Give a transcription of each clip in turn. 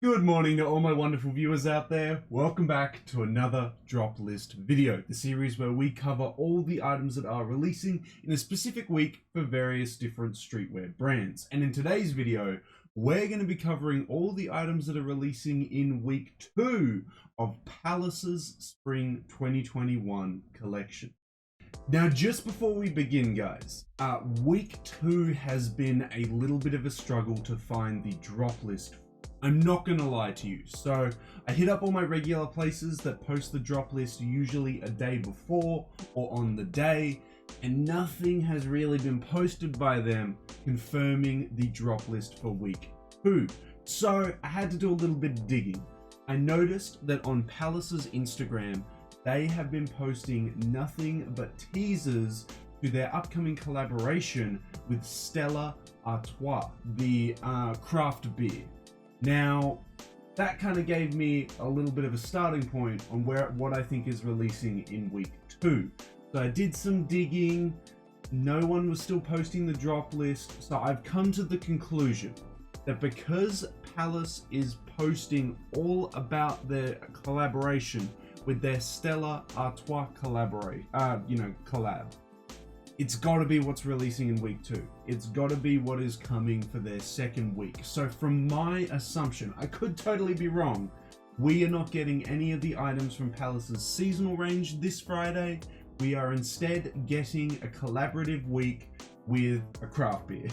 Good morning to all my wonderful viewers out there. Welcome back to another drop list video, the series where we cover all the items that are releasing in a specific week for various different streetwear brands. And in today's video, we're going to be covering all the items that are releasing in week 2 of Palace's Spring 2021 collection. Now, just before we begin, guys, week 2 has been a little bit of a struggle to find the drop list. I'm not gonna lie to you. So I hit up all my regular places that post the drop list usually a day before or on the day, and nothing has really been posted by them confirming the drop list for week 2. So I had to do a little bit of digging. I noticed that on Palace's Instagram, they have been posting nothing but teasers to their upcoming collaboration with Stella Artois, the craft beer. Now, that kind of gave me a little bit of a starting point on what I think is releasing in week 2. So I did some digging. No one was still posting the drop list. So I've come to the conclusion that because Palace is posting all about their collaboration with their Stella Artois collab, it's got to be what's releasing in week 2. It's got to be what is coming for their second week. So from my assumption, I could totally be wrong, we are not getting any of the items from Palace's seasonal range this Friday. We are instead getting a collaborative week with a craft beer.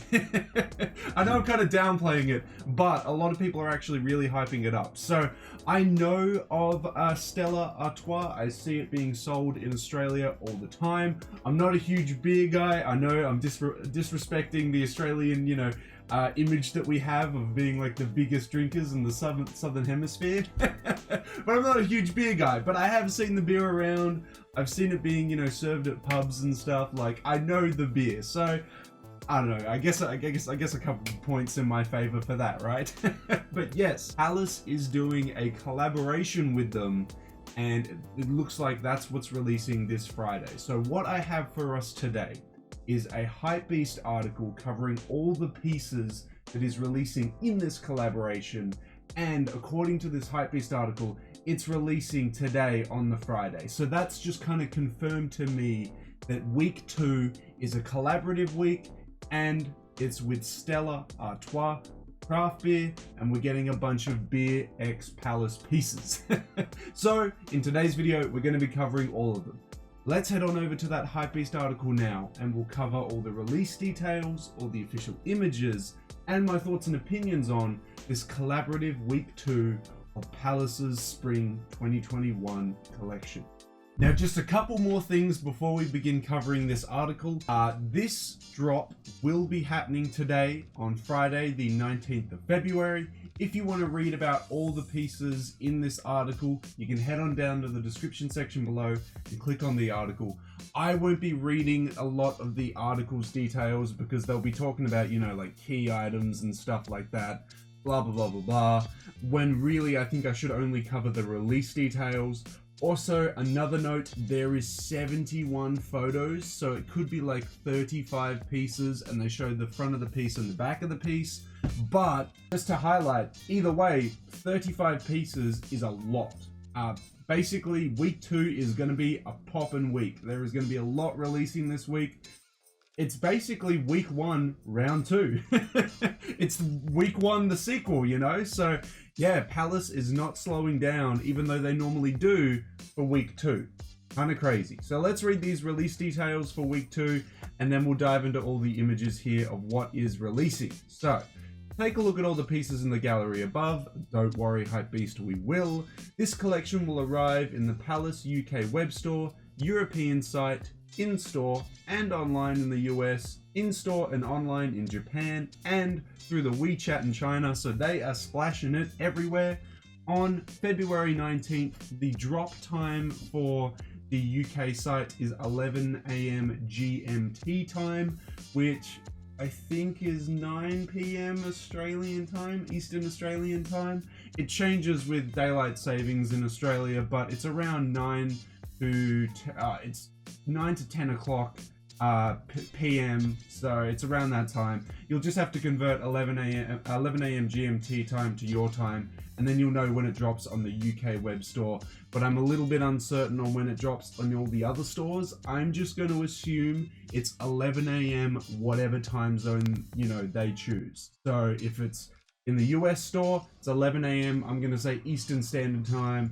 I know I'm kind of downplaying it, but a lot of people are actually really hyping it up. So I know of Stella Artois. I see it being sold in Australia all the time. I'm not a huge beer guy. I know I'm disrespecting the Australian, image that we have of being like the biggest drinkers in the southern hemisphere. But I'm not a huge beer guy, but I have seen the beer around. I've seen it being, served at pubs and stuff. Like, I know the beer. So I don't know. I guess a couple of points in my favor for that, right? But yes, Palace is doing a collaboration with them, and it looks like that's what's releasing this Friday. So what I have for us today is a HYPEBEAST article covering all the pieces that is releasing in this collaboration. And according to this HYPEBEAST article, it's releasing today on the Friday. So that's just kind of confirmed to me that week 2 is a collaborative week, and it's with Stella Artois craft beer, and we're getting a bunch of Beer X Palace pieces. So in today's video, we're going to be covering all of them. Let's head on over to that HYPEBEAST article now, and we'll cover all the release details, all the official images, and my thoughts and opinions on this collaborative week 2 of Palace's Spring 2021 collection. Now, just a couple more things before we begin covering this article. This drop will be happening today on Friday, the 19th of February. If you want to read about all the pieces in this article, you can head on down to the description section below and click on the article. I won't be reading a lot of the article's details because they'll be talking about, like key items and stuff like that, blah, blah, blah, blah, blah, when really I think I should only cover the release details. Also, another note, there is 71 photos, so it could be like 35 pieces, and they show the front of the piece and the back of the piece. But just to highlight, either way, 35 pieces is a lot. Basically, week 2 is going to be a poppin' week. There is going to be a lot releasing this week. It's basically week 1, round 2. It's week 1, the sequel, So yeah, Palace is not slowing down, even though they normally do for week 2. Kind of crazy. So let's read these release details for week 2, and then we'll dive into all the images here of what is releasing. So take a look at all the pieces in the gallery above. Don't worry, HYPEBEAST, we will. This collection will arrive in the Palace UK web store, European site, in-store and online in the US, in-store and online in Japan, and through the WeChat in China. So they are splashing it everywhere. On February 19th, the drop time for the UK site is 11 AM GMT time, which I think is 9 PM Australian time, Eastern Australian time. It changes with daylight savings in Australia, but it's around 9 to 10 o'clock PM, so it's around that time. You'll just have to convert 11 a.m. GMT time to your time, and then you'll know when it drops on the UK web store. But I'm a little bit uncertain on when it drops on all the other stores. I'm just going to assume it's 11 a.m. whatever time zone, you know, they choose. So if it's in the US store, it's 11 a.m. I'm going to say Eastern Standard Time.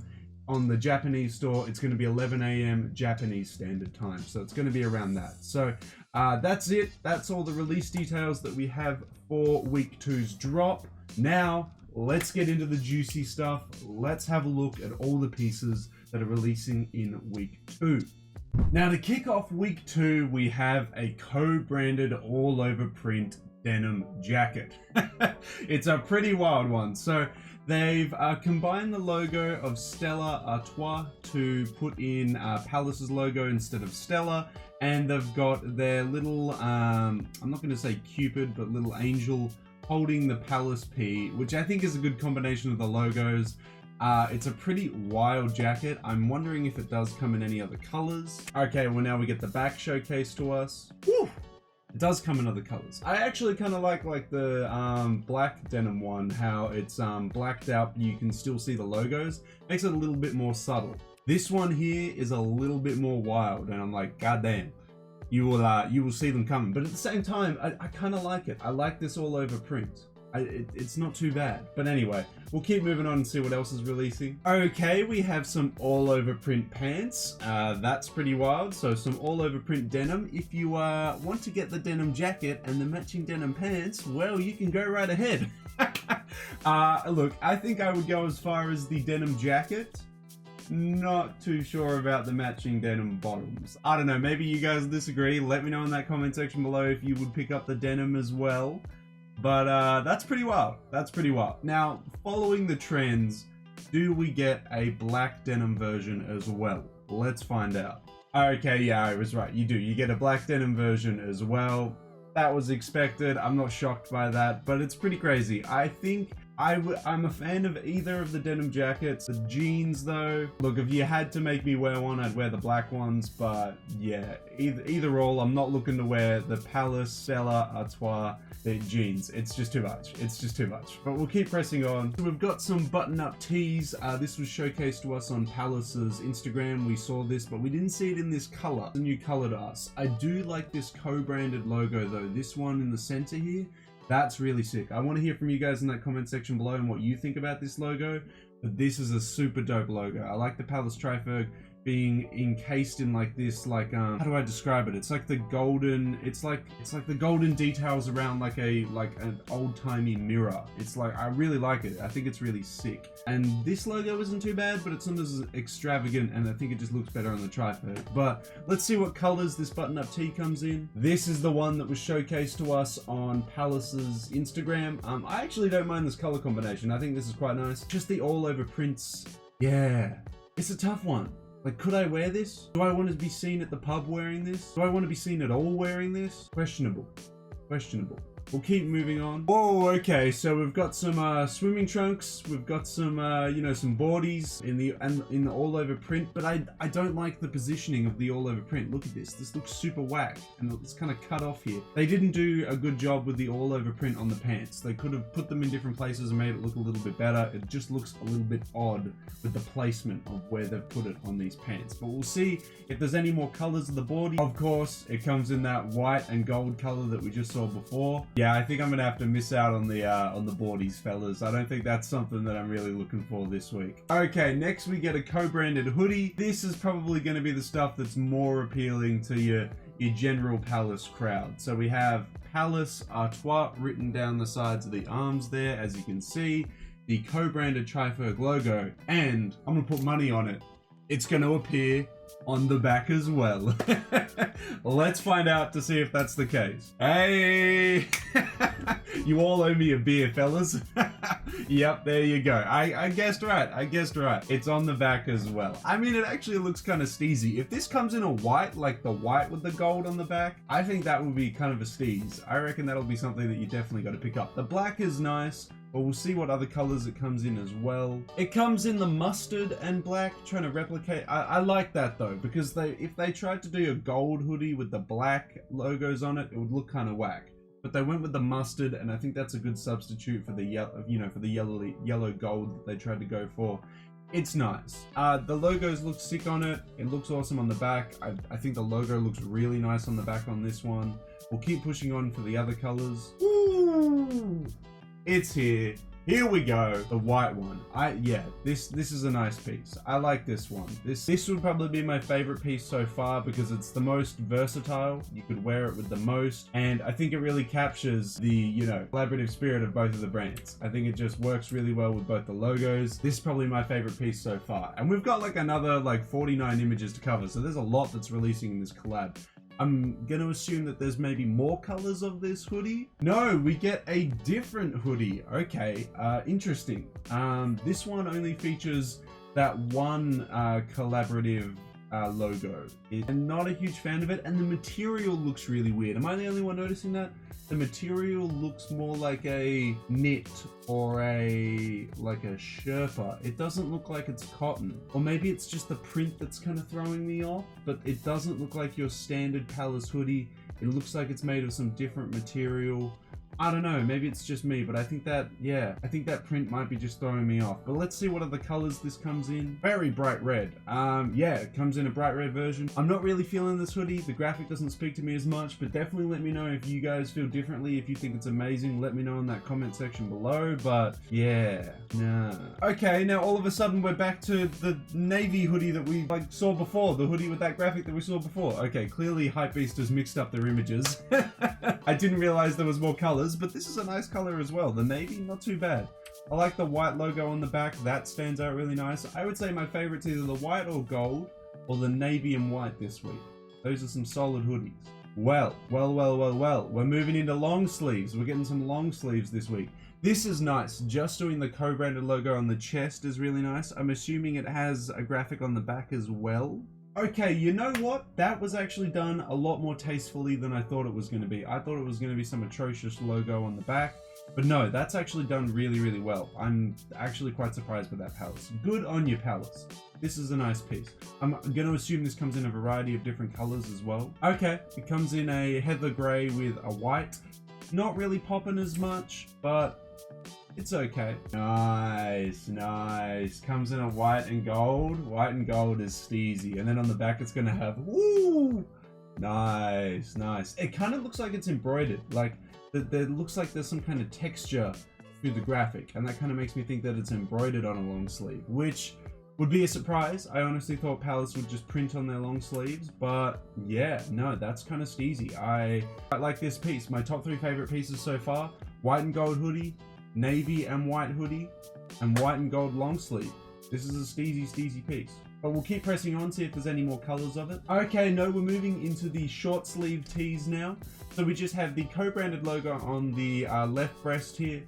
On the Japanese store, it's going to be 11 a.m. Japanese Standard Time. So it's going to be around that. So that's it. That's all the release details that we have for week 2's drop. Now, let's get into the juicy stuff. Let's have a look at all the pieces that are releasing in week 2. Now, to kick off week 2, we have a co-branded all-over print denim jacket. It's a pretty wild one. So they've combined the logo of Stella Artois to put in Palace's logo instead of Stella, and they've got their little, I'm not going to say Cupid, but little angel holding the Palace P, which I think is a good combination of the logos. It's a pretty wild jacket. I'm wondering if it does come in any other colors. Okay, well now we get the back showcased to us. Woo! It does come in other colors. I actually kind of like the black denim one, how it's blacked out, you can still see the logos. Makes it a little bit more subtle. This one here is a little bit more wild, and I'm like, god damn, you will see them coming. But at the same time, I kind of like it. I like this all over print. It's not too bad. But anyway, we'll keep moving on and see what else is releasing. Okay, we have some all over print pants. That's pretty wild. So some all over print denim. If you want to get the denim jacket and the matching denim pants, well, you can go right ahead. Look, I think I would go as far as the denim jacket. Not too sure about the matching denim bottoms. I don't know, maybe you guys disagree. Let me know in that comment section below if you would pick up the denim as well. But that's pretty wild. That's pretty wild. Now, following the trends, do we get a black denim version as well? Let's find out. Okay, yeah, I was right. You do. You get a black denim version as well. That was expected. I'm not shocked by that, but it's pretty crazy. I think I'm a fan of either of the denim jackets. The jeans, though, look, if you had to make me wear one, I'd wear the black ones. But yeah, either or, I'm not looking to wear the Palace, Stella Artois, the jeans. It's just too much. It's just too much. But we'll keep pressing on. So we've got some button-up tees. This was showcased to us on Palace's Instagram. We saw this, but we didn't see it in this color. A new color to us. I do like this co-branded logo, though. This one in the center here. That's really sick. I want to hear from you guys in that comment section below and what you think about this logo. But this is a super dope logo. I like the Palace Triferg being encased in like this, like how do I describe it? It's like the golden, it's like the golden details around like an old-timey mirror. It's like, I really like it. I think it's really sick. And this logo isn't too bad, but it's not as extravagant, and I think it just looks better on the Triferg. But let's see what colors this button-up tee comes in. This is the one that was showcased to us on Palace's Instagram. I actually don't mind this color combination. I think this is quite nice. Just the all-over prints. Yeah, it's a tough one. Like, could I wear this? Do I want to be seen at the pub wearing this? Do I want to be seen at all wearing this? Questionable. Questionable. We'll keep moving on. Oh, okay. So we've got some swimming trunks. We've got some, you know, some boardies in the all-over print. But I don't like the positioning of the all-over print. Look at this. This looks super whack, and it's kind of cut off here. They didn't do a good job with the all-over print on the pants. They could have put them in different places and made it look a little bit better. It just looks a little bit odd with the placement of where they've put it on these pants. But we'll see if there's any more colors of the boardie. Of course, it comes in that white and gold color that we just saw before. Yeah, I think I'm gonna have to miss out on the boardies, fellas. I don't think that's something that I'm really looking for this week. Okay, next we get a co-branded hoodie. This is probably gonna be the stuff that's more appealing to your general Palace crowd. So we have Palace Artois written down the sides of the arms there, as you can see. The co-branded Triferg logo, and I'm gonna put money on it. It's gonna appear on the back as well. Let's find out to see if that's the case. Hey! You all owe me a beer, fellas. Yep, there you go. I guessed right. I guessed right. It's on the back as well. I mean, it actually looks kind of steezy. If this comes in a white, like the white with the gold on the back, I think that would be kind of a steez. I reckon that'll be something that you definitely got to pick up. The black is nice. but we'll see what other colors it comes in as well. It comes in the mustard and black, trying to replicate. I like that though, because if they tried to do a gold hoodie with the black logos on it, it would look kind of whack. But they went with the mustard, and I think that's a good substitute for the yellow, for the yellow gold that they tried to go for. It's nice. The logos look sick on it. It looks awesome on the back. I think the logo looks really nice on the back on this one. We'll keep pushing on for the other colors. Ooh, it's here. Here we go. The white one. Yeah, this is a nice piece. I like this one. This would probably be my favorite piece so far because it's the most versatile. You could wear it with the most, and I think it really captures the, collaborative spirit of both of the brands. I think it just works really well with both the logos. This is probably my favorite piece so far. And we've got like another 49 images to cover, so there's a lot that's releasing in this collab. I'm gonna assume that there's maybe more colors of this hoodie. No, we get a different hoodie. Okay, interesting. This one only features that one collaborative logo. I'm not a huge fan of it, and the material looks really weird. Am I the only one noticing that? The material looks more like a knit or a Sherpa. It doesn't look like it's cotton. Or maybe it's just the print that's kind of throwing me off, but it doesn't look like your standard Palace hoodie. It looks like it's made of some different material. I don't know, maybe it's just me, but I think that print might be just throwing me off. But let's see what other colors this comes in. Very bright red. Yeah, it comes in a bright red version. I'm not really feeling this hoodie. The graphic doesn't speak to me as much, but definitely let me know if you guys feel differently. If you think it's amazing, let me know in that comment section below. But yeah, nah. Okay, now all of a sudden we're back to the navy hoodie that we saw before. The hoodie with that graphic that we saw before. Okay, clearly HYPEBEAST has mixed up their images. I didn't realize there was more colors, but this is a nice color as well. The navy, not too bad. I like the white logo on the back. That stands out really nice. I would say my favorite's either the white or gold, or the navy and white this week. Those are some solid hoodies. Well. We're moving into long sleeves. We're getting some long sleeves this week. This is nice. Just doing the co-branded logo on the chest is really nice. I'm assuming it has a graphic on the back as well. Okay, you know what? That was actually done a lot more tastefully than I thought it was going to be. I thought it was going to be some atrocious logo on the back. But no, that's actually done really, really well. I'm actually quite surprised by that, Palace. Good on you, Palace. This is a nice piece. I'm going to assume this comes in a variety of different colors as well. Okay, it comes in a heather gray with a white. Not really popping as much, but it's okay. Nice. Comes in a white and gold. White and gold is steezy. And then on the back it's gonna have, woo! Nice. It kind of looks like it's embroidered. There looks like there's some kind of texture through the graphic. And that kind of makes me think that it's embroidered on a long sleeve, which would be a surprise. I honestly thought Palace would just print on their long sleeves, but yeah, no, that's kind of steezy. I like this piece. My top 3 favorite pieces so far: white and gold hoodie, navy and white hoodie, and white and gold long sleeve. This is a steezy piece. But we'll keep pressing on, see if there's any more colors of it. Okay, no, we're moving into the short sleeve tees now. So we just have the co-branded logo on the left breast here.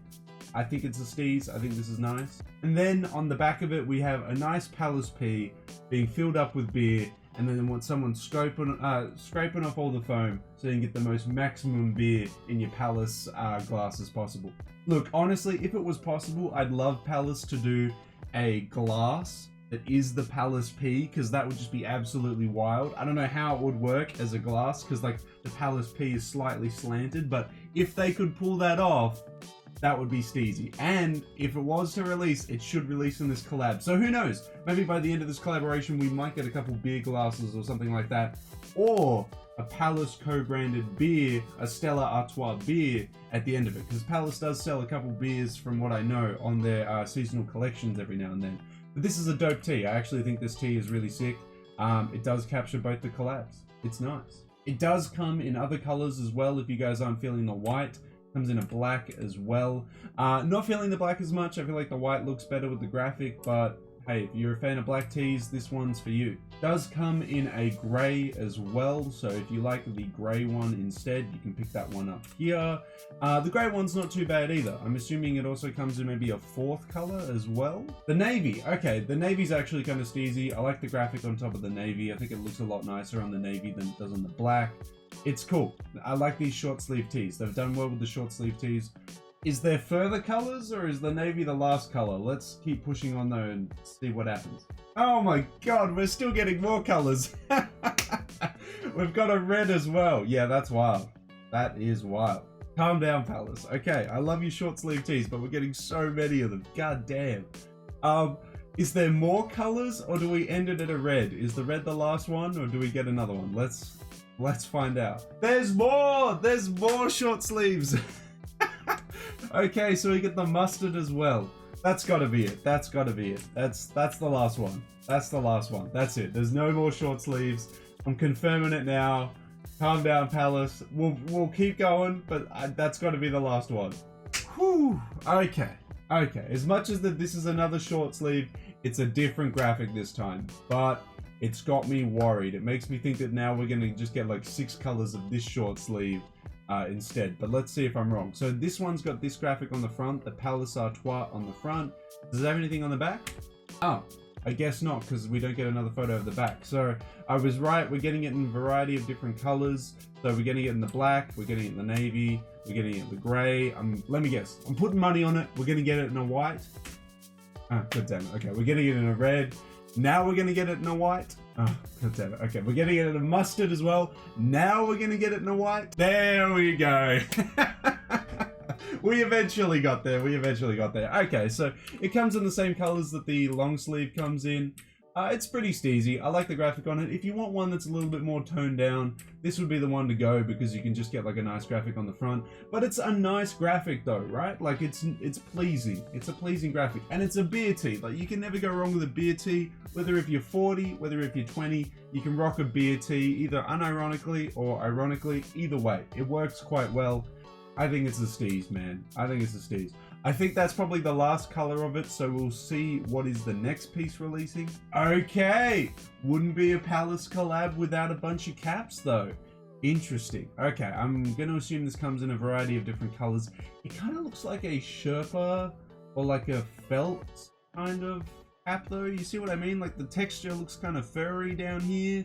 I think it's a steez. I think this is nice. And then on the back of it, we have a nice Palace P being filled up with beer. And then want someone scraping off all the foam so you can get the most maximum beer in your Palace glass as possible. Look, honestly, if it was possible, I'd love Palace to do a glass that is the Palace P, because that would just be absolutely wild. I don't know how it would work as a glass, because the Palace P is slightly slanted, but if they could pull that off, that would be steezy. And if it was to release, it should release in this collab. So who knows? Maybe by the end of this collaboration, we might get a couple beer glasses or something like that. Or a Palace co-branded beer, a Stella Artois beer at the end of it. Because Palace does sell a couple beers, from what I know, on their seasonal collections every now and then. But this is a dope tee. I actually think this tee is really sick. It does capture both the collabs. It's nice. It does come in other colors as well if you guys aren't feeling the white. Comes in a black as well. Not feeling the black as much. I feel like the white looks better with the graphic, but hey, if you're a fan of black tees, this one's for you. Does come in a gray as well, so if you like the gray one instead, you can pick that one up here. The gray one's not too bad either. I'm assuming it also comes in maybe a 4th color as well. The navy, okay, the navy's actually kind of steezy. I like the graphic on top of the navy. I think it looks a lot nicer on the navy than it does on the black. It's cool. I like these short sleeve tees. They've done well with the short sleeve tees. Is there further colors, or is the navy the last color? Let's keep pushing on though and see what happens. Oh my god, we're still getting more colors. We've got a red as well. Yeah, that's wild. That is wild. Calm down, Palace. Okay, I love your short sleeve tees, but we're getting so many of them. God damn. Is there more colors, or do we end it at a red? Is the red the last one, or do we get another one? Let's find out. There's more! There's more short sleeves! Okay, so we get the mustard as well. That's gotta be it. That's gotta be it. That's the last one. That's the last one. That's it. There's no more short sleeves. I'm confirming it now. Calm down, Palace. We'll keep going, but that's gotta be the last one. Whew. Okay. Okay. As much as this is another short sleeve, it's a different graphic this time, but it's got me worried. It makes me think that now we're gonna just get like 6 colors of this short sleeve instead, but let's see if I'm wrong. So this one's got this graphic on the front, the Palace Artois on the front. Does it have anything on the back? Oh, I guess not, because we don't get another photo of the back. So I was right, we're getting it in a variety of different colors. So we're getting it in the black, we're getting it in the navy, we're getting it in the gray. Let me guess, I'm putting money on it. We're gonna get it in a white. Ah, god damn it. Okay, we're getting it in a red. Now we're gonna get it in a white. Oh, god damn it. Okay, we're getting it in a mustard as well. Now we're gonna get it in a white. There we go. We eventually got there. We eventually got there. Okay, so it comes in the same colors that the long sleeve comes in. It's pretty steezy. I like the graphic on it. If you want one that's a little bit more toned down, this would be the one to go, because you can just get like a nice graphic on the front. But it's a nice graphic though, right? Like it's pleasing. It's a pleasing graphic, and it's a beer tee. Like you can never go wrong with a beer tee. Whether if you're 40, whether if you're 20, you can rock a beer tee either unironically or ironically. Either way, it works quite well. I think it's a steez, man. I think it's a steez. I think that's probably the last color of it, so we'll see what is the next piece releasing. Okay, wouldn't be a Palace collab without a bunch of caps though. Interesting. Okay, I'm gonna assume this comes in a variety of different colors. It kind of looks like a Sherpa or like a felt kind of cap though. You see what I mean? Like the texture looks kind of furry down here.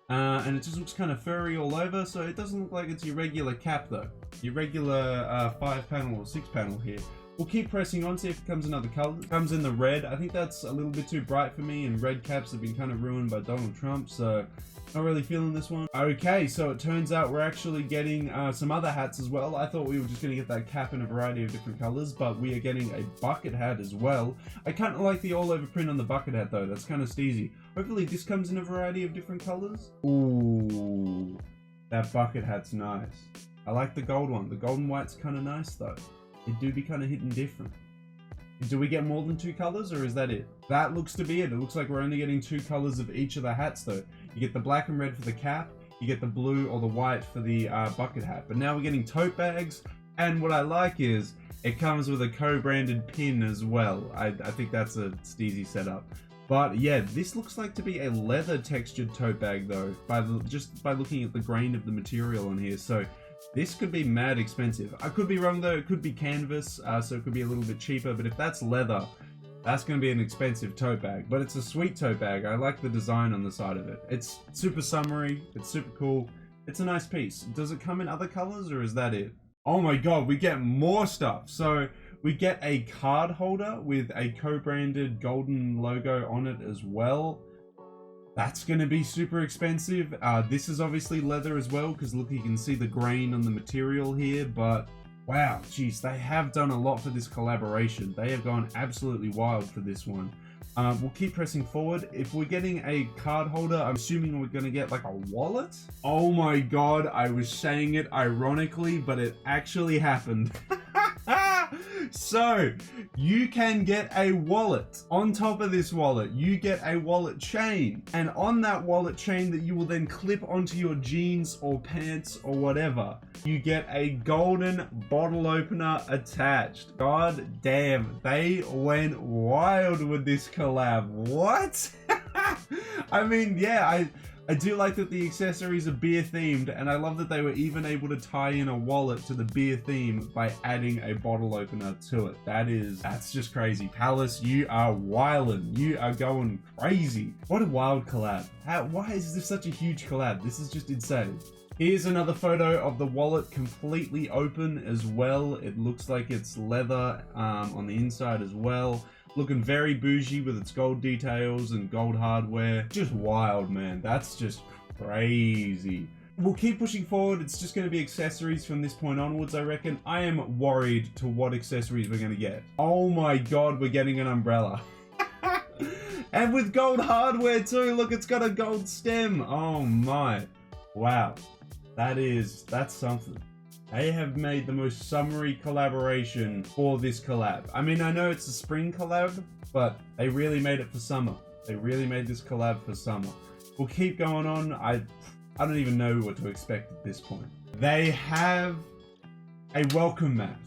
And it just looks kind of furry all over, so it doesn't look like it's your regular cap though. Your regular 5 panel or 6 panel here. We'll keep pressing on, see if it comes another color. It comes in the red. I think that's a little bit too bright for me, and red caps have been kind of ruined by Donald Trump, so not really feeling this one. Okay, so it turns out we're actually getting some other hats as well. I thought we were just going to get that cap in a variety of different colors, but we are getting a bucket hat as well. I kind of like the all over print on the bucket hat though. That's kind of steezy. Hopefully this comes in a variety of different colors. Ooh, that bucket hat's nice. I like the gold one. The gold and white's kind of nice though. It do be kind of hitting different. Do we get more than 2 colors, or is that it? That looks to be it. It looks like we're only getting 2 colors of each of the hats though. You get the black and red for the cap, you get the blue or the white for the bucket hat. But now we're getting tote bags, and what I like is it comes with a co-branded pin as well. I think that's a steezy setup. But yeah, this looks like to be a leather textured tote bag though, just by looking at the grain of the material on here. So this could be mad expensive. I could be wrong though, it could be canvas, so it could be a little bit cheaper, but if that's leather, that's going to be an expensive tote bag. But it's a sweet tote bag. I like the design on the side of it. It's super summery, it's super cool. It's a nice piece. Does it come in other colors, or is that it? Oh my god, we get more stuff. So we get a card holder with a co-branded golden logo on it as well. That's going to be super expensive. This is obviously leather as well, because look, you can see the grain on the material here, but wow, geez, they have done a lot for this collaboration. They have gone absolutely wild for this one. We'll keep pressing forward. If we're getting a card holder, I'm assuming we're going to get like a wallet. Oh my god, I was saying it ironically, but it actually happened. So you can get a wallet. On top of this wallet, you get a wallet chain, and on that wallet chain that you will then clip onto your jeans or pants or whatever, you get a golden bottle opener attached. God damn, they went wild with this collab. What? I mean, yeah, I do like that the accessories are beer themed, and I love that they were even able to tie in a wallet to the beer theme by adding a bottle opener to it. That's just crazy. Palace, you are wildin'. You are going crazy. What a wild collab. Why is this such a huge collab? This is just insane. Here's another photo of the wallet completely open as well. It looks like it's leather on the inside as well. Looking very bougie with its gold details and gold hardware. Just wild, man. That's just crazy. We'll keep pushing forward. It's just going to be accessories from this point onwards, I reckon. I am worried to what accessories we're going to get. Oh my god, we're getting an umbrella. And with gold hardware too. Look, it's got a gold stem. Oh my. Wow. That's something. They have made the most summery collaboration for this collab. I mean, I know it's a spring collab, but they really made it for summer. They really made this collab for summer. We'll keep going on. I don't even know what to expect at this point. They have a welcome mat.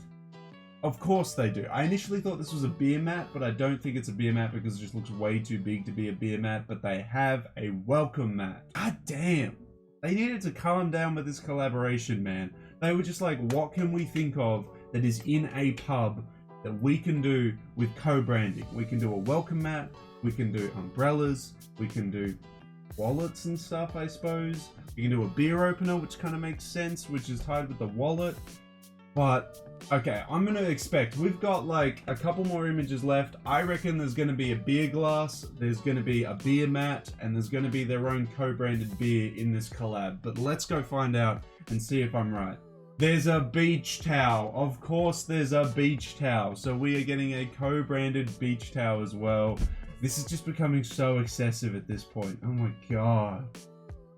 Of course they do. I initially thought this was a beer mat, but I don't think it's a beer mat because it just looks way too big to be a beer mat, but they have a welcome mat. God damn. They needed to calm down with this collaboration, man. They were just like, what can we think of that is in a pub that we can do with co-branding? We can do a welcome mat, we can do umbrellas, we can do wallets and stuff, I suppose. We can do a beer opener, which kind of makes sense, which is tied with the wallet. But, okay, I'm going to expect, we've got like a couple more images left. I reckon there's going to be a beer glass, there's going to be a beer mat, and there's going to be their own co-branded beer in this collab. But let's go find out and see if I'm right. There's a beach towel. Of course there's a beach towel. So we are getting a co-branded beach towel as well. This is just becoming so excessive at this point. Oh my god.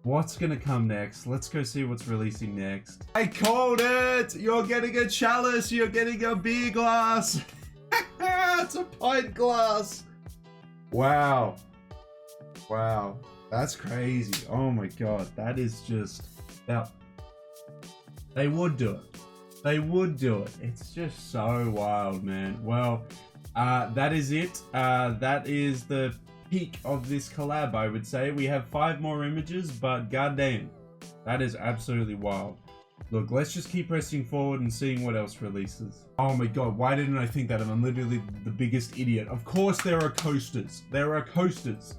What's gonna come next? Let's go see what's releasing next. I called it! You're getting a chalice! You're getting a beer glass! It's a pint glass! Wow. Wow. That's crazy. Oh my god. That is just... Now, they would do it. They would do it. It's just so wild, man. Well, that is it. That is the peak of this collab, I would say. We have 5 more images, but goddamn, that is absolutely wild. Look, let's just keep pressing forward and seeing what else releases. Oh my god, why didn't I think that? I'm literally the biggest idiot. Of course there are coasters. There are coasters.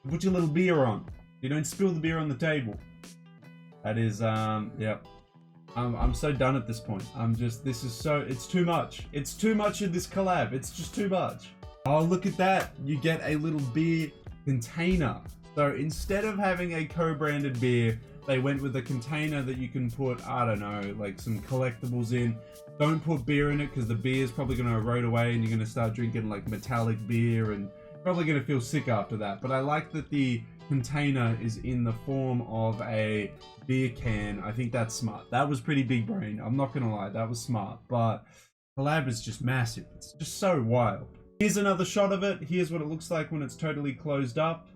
Put your little beer on. You don't spill the beer on the table. That is, yep. I'm so done at this point. It's too much. It's too much in this collab. It's just too much. Oh, look at that. You get a little beer container. So instead of having a co-branded beer, they went with a container that you can put, I don't know, like some collectibles in. Don't put beer in it because the beer is probably going to erode away and you're going to start drinking like metallic beer and probably going to feel sick after that. But I like that the container is in the form of a beer can. I think that's smart. That was pretty big brain. I'm not gonna lie, that was smart. But collab is just massive. It's just so wild. Here's another shot of it. Here's what it looks like when it's totally closed up.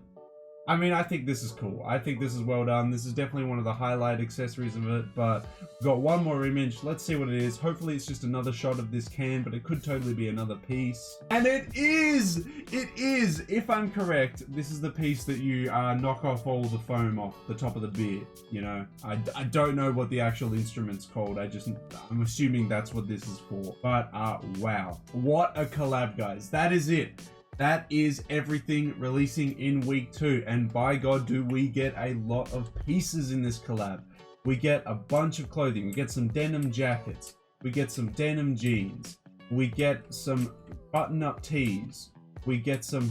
I mean, I think this is cool. I think this is well done. This is definitely one of the highlight accessories of it, but we've got one more image. Let's see what it is. Hopefully it's just another shot of this can, but it could totally be another piece. And it is! It is! If I'm correct, this is the piece that you knock off all the foam off the top of the beer, you know? I don't know what the actual instrument's called. I'm assuming that's what this is for. But, wow. What a collab, guys. That is it. That is everything releasing in week 2, and by god do we get a lot of pieces in this collab. We get a bunch of clothing, we get some denim jackets, we get some denim jeans, we get some button-up tees, we get some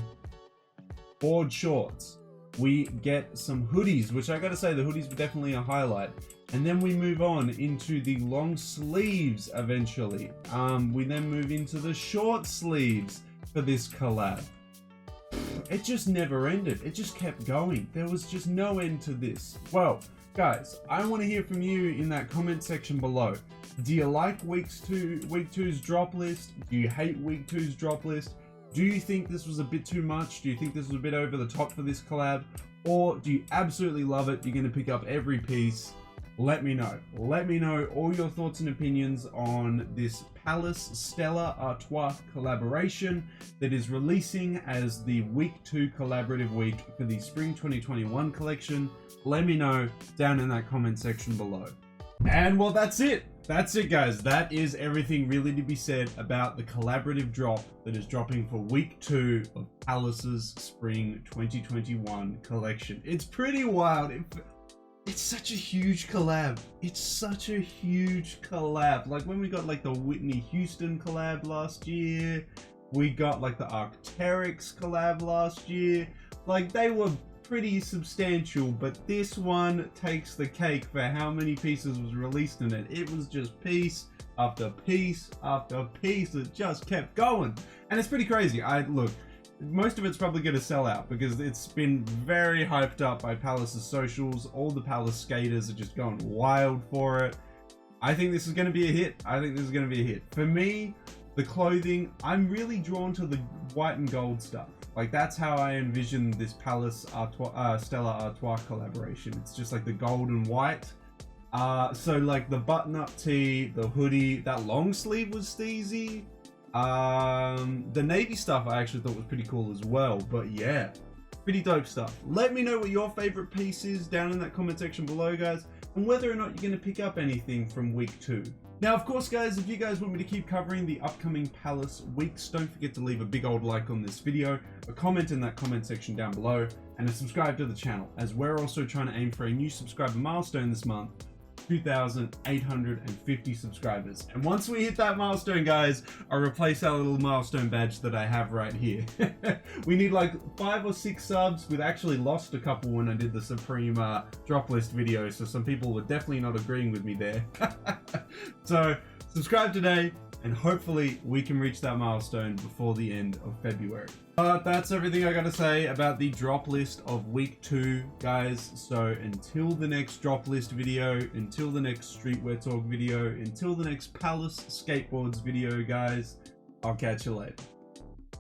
board shorts, we get some hoodies, which I gotta say the hoodies were definitely a highlight. And then we move on into the long sleeves eventually. We then move into the short sleeves for this collab. It just never ended. It just kept going. There was just no end to this. Well, guys, I want to hear from you in that comment section below. Do you like week 2's drop list? Do you hate week 2's drop list? Do you think this was a bit too much? Do you think this was a bit over the top for this collab? Or do you absolutely love it? You're going to pick up every piece? Let me know. Let me know all your thoughts and opinions on this Palace Stella Artois collaboration that is releasing as the week 2 collaborative week for the Spring 2021 collection. Let me know down in that comment section below. And well, that's it. That's it, guys. That is everything really to be said about the collaborative drop that is dropping for week 2 of Palace's Spring 2021 collection. It's pretty wild. It's such a huge collab. It's such a huge collab. Like when we got like the Whitney Houston collab last year, we got like the Arc'teryx collab last year. Like they were pretty substantial, but this one takes the cake for how many pieces was released in it. It was just piece after piece after piece. It just kept going. And it's pretty crazy. Look, most of it's probably going to sell out because it's been very hyped up by Palace's socials. All the Palace skaters are just going wild for it. I think this is going to be a hit. I think this is going to be a hit. For me, the clothing, I'm really drawn to the white and gold stuff. Like that's how I envision this Palace Stella Artois collaboration. It's just like the gold and white. So like the button-up tee, the hoodie, that long sleeve was steezy. The navy stuff I actually thought was pretty cool as well, but yeah, pretty dope stuff. Let me know what your favorite piece is down in that comment section below, guys, and whether or not you're going to pick up anything from week 2. Now, of course, guys, if you guys want me to keep covering the upcoming Palace weeks, don't forget to leave a big old like on this video, a comment in that comment section down below, and to subscribe to the channel, as we're also trying to aim for a new subscriber milestone this month, 2,850 subscribers. And once we hit that milestone, guys, I'll replace our little milestone badge that I have right here. We need like 5 or 6 subs. We've actually lost a couple when I did the Supreme drop list video, so some people were definitely not agreeing with me there. So subscribe today, and hopefully we can reach that milestone before the end of February. But that's everything I gotta say about the drop list of week 2, guys. So until the next drop list video, until the next streetwear talk video, until the next Palace Skateboards video, guys, I'll catch you later.